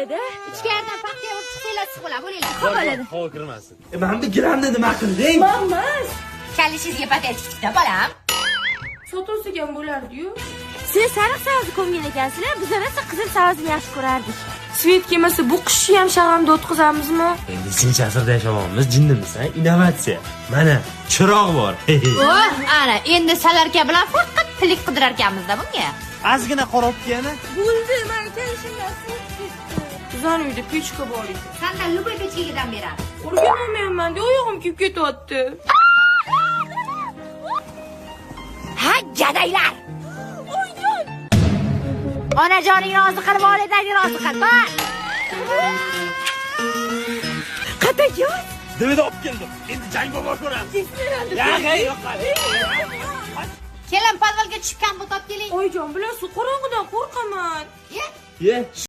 bo'ladi? Ichkaridan paxtaga urib chiqsanglar siqlar, bo'linglar. Bo'ladi. Havo kirmasin. Mana bu gilamni nima qilding? Bo'lmas. Kalishingizga patent tikdik-da, bolam. Sotuvsiz ham bo'lardi-yu. Siz sariq sayozni ko'mgan ekansizlar, bizlar esa qizil sayozni yaxshi ko'rardik. Svet kelmasa bu qishni ham shag'amda o'tkazamizmi? Endi sinch asrda yashamoqmiz, jinnimiz, innovatsiya. Mana, chiroq bor. Oh, ana, endi salarka bilan faqat pilik qidirar ekanmiz-da bunga. Ozgina qorobgani. Bo'ldi, men kelishimdan suv ketdi. Bizani uyda pechka bor edi. Sandan luboy pechkagidan beradi. Urgan olmayman-da, oyog'im kuyib ketyapti. Ha, gadaylar. Oyjon! Onajoning rozi qilib, volidangni rozi qil. Bor. Qatayoz. Dibida olib keldim. Endi jang bo'lib ko'ramiz. Yo'q. Kelin podvalga tushib kompot olib keling. Oyjon bilan suv qorong'idan qo'rqaman. Ye. Ye.